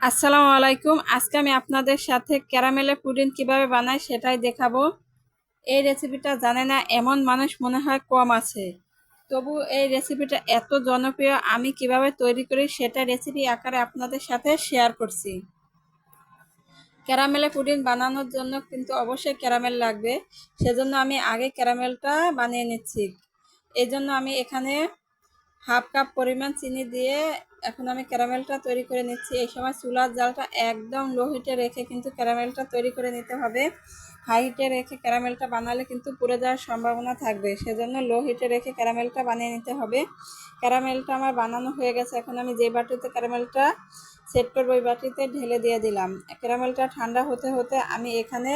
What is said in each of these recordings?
আসসালামু আলাইকুম। আজকে আমি আপনাদের সাথে ক্যারামেলের পুডিং কিভাবে বানাই সেটাই দেখাবো। এই রেসিপিটা জানে না এমন মানুষ মনে হয় কম আছে। তবু এই রেসিপিটা এত জনপ্রিয়, আমি কিভাবে তৈরি করি সেটা রেসিপি আকারে আপনাদের সাথে শেয়ার করছি। ক্যারামেলের পুডিং বানানোর জন্য কিন্তু অবশ্যই ক্যারামেল লাগবে, সেজন্য আমি আগে ক্যারামেলটা বানিয়ে নিচ্ছি। এই জন্য আমি এখানে হাফ কাপ পরিমাণ চিনি দিয়ে এখন আমি ক্যারামেলটা তৈরি করে নিচ্ছি। এই সময় চুলার জালটা একদম লো হিটে রেখে কিন্তু ক্যারামেলটা তৈরি করে নিতে হবে। হাই হিটে রেখে ক্যারামেলটা বানালে কিন্তু পুড়ে যাওয়ার সম্ভাবনা থাকবে, সেজন্য লো হিটে রেখে ক্যারামেলটা বানিয়ে নিতে হবে। ক্যারামেলটা আমার বানানো হয়ে গেছে। এখন আমি যে বাটিতে ক্যারামেলটা সেট করবো ওই বাটিতে ঢেলে দিয়ে দিলাম। ক্যারামেলটা ঠান্ডা হতে হতে আমি এখানে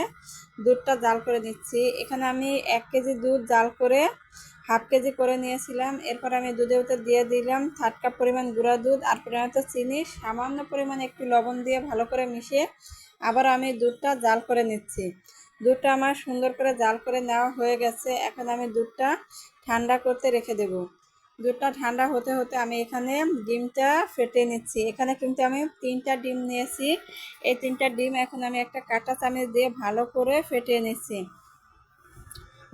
দুধটা জাল করে নিচ্ছি। এখানে আমি 1 কেজি দুধ জাল করে হাফ কেজি করে নিয়েছিলাম। এরপর আমি দুধের ভিতর দিয়ে দিলাম 1/3 কাপ পরিমাণ গুঁড়া দুধ আর পরিমাণ চিনি, সামান্য পরিমাণ একটু লবণ দিয়ে ভালো করে মিশিয়ে আবার আমি দুধটা জাল করে নিচ্ছি। দুধটা আমার সুন্দর করে জাল করে নেওয়া হয়ে গেছে। এখন আমি দুধটা ঠান্ডা করতে রেখে দেব। দুধটা ঠান্ডা হতে হতে আমি এখানে ডিমটা ফেটে নিচ্ছি। এখানে কিন্তু আমি 3টা ডিম নিয়েছি। এই 3টা ডিম এখন আমি একটা কাঁটা চামচ দিয়ে ভালো করে ফেটিয়ে নিচ্ছি।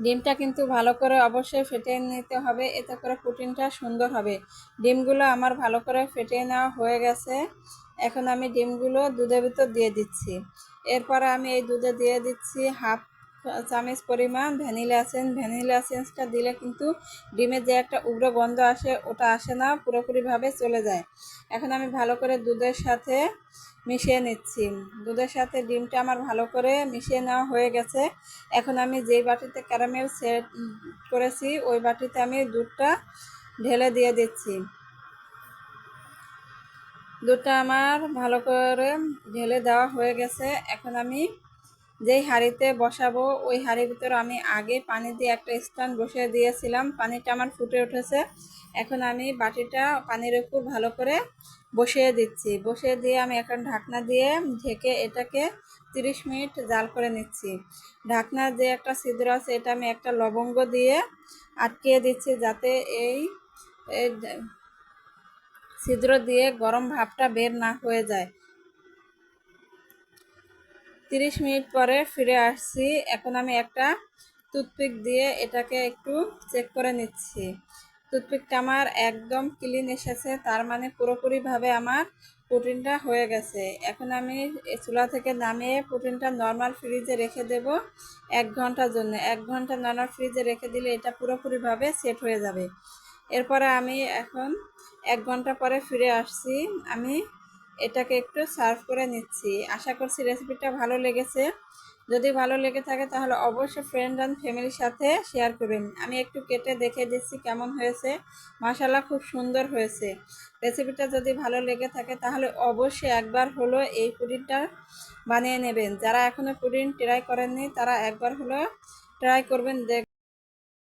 ডিমটা কিন্তু ভালো করে অবশ্যই ফেটিয়ে নিতে হবে, এতে করে পুডিংটা সুন্দর হবে। ডিমগুলো আমার ভালো করে ফেটিয়ে নেওয়া হয়ে গেছে। এখন আমি ডিমগুলো দুধের ভিতর দিয়ে দিচ্ছি। এরপরে আমি এই দুধে দিয়ে দিচ্ছি হাফ চামচ পরিমাণ ভ্যানিলা এসেন্স। ভ্যানিলা এসেন্সটা দিলে কিন্তু ডিমের যে একটা উগ্র গন্ধ আসে ওটা আসে না, পুরোপুরিভাবে চলে যায়। এখন আমি ভালো করে দুধের সাথে মিশিয়ে নিচ্ছি। দুধের সাথে ডিমটা আমার ভালো করে মিশিয়ে নেওয়া হয়ে গেছে। এখন আমি যেই বাটিতে ক্যারামেল সেট করেছি ওই বাটিতে আমি দুধটা ঢেলে দিয়ে দিচ্ছি। দুধটা আমার ভালো করে ঢেলে দেওয়া হয়ে গেছে। এখন আমি যেই হাঁড়িতে বসাবো ওই হাঁড়ির ভিতরে আমি আগে পানি দিয়ে একটা স্ট্যান্ড বসিয়ে দিয়েছিলাম। পানিটা আমার ফুটে উঠেছে। এখন আমি বাটিটা পানির উপর ভালো করে বসিয়ে দিচ্ছি। বসিয়ে দিয়ে আমি এখন ঢাকনা দিয়ে ঢেকে এটাকে 30 মিনিট জাল করে নিচ্ছি। ঢাকনার যে একটা ছিদ্র আছে এটা আমি একটা লবঙ্গ দিয়ে আটকিয়ে দিচ্ছি, যাতে এই ছিদ্র দিয়ে গরম ভাপটা বের না হয়ে যায়। 30 মিনিট পরে ফিরে আসছি। এখন আমি একটা টুথপিক দিয়ে এটাকে একটু চেক করে নিচ্ছি। টুথপিকটা আমার একদম ক্লিন এসেছে, তার মানে পুরোপুরিভাবে আমার পুডিংটা হয়ে গেছে। এখন আমি চুলা থেকে নামিয়ে পুডিংটা নর্মাল ফ্রিজে রেখে দেব 1 ঘন্টার জন্য। 1 ঘন্টা নর্মাল ফ্রিজে রেখে দিলে এটা পুরোপুরিভাবে সেট হয়ে যাবে। এরপরে আমি এখন 1 ঘন্টা পরে ফিরে আসছি। আমি এটাকে একটু সার্ভ করে নিচ্ছি। আশা করছি রেসিপিটা ভালো লেগেছে। যদি ভালো লেগে থাকে তাহলে অবশ্যই ফ্রেন্ড অ্যান্ড ফ্যামিলির সাথে শেয়ার করবেন। আমি একটু কেটে দেখে দিচ্ছি কেমন হয়েছে। মাশাআল্লাহ, খুব সুন্দর হয়েছে। রেসিপিটা যদি ভালো লেগে থাকে তাহলে অবশ্যই একবার হলো এই পুডিংটা বানিয়ে নেবেন। যারা এখনও পুডিং ট্রাই করেননি তারা একবার হলো ট্রাই করবেন।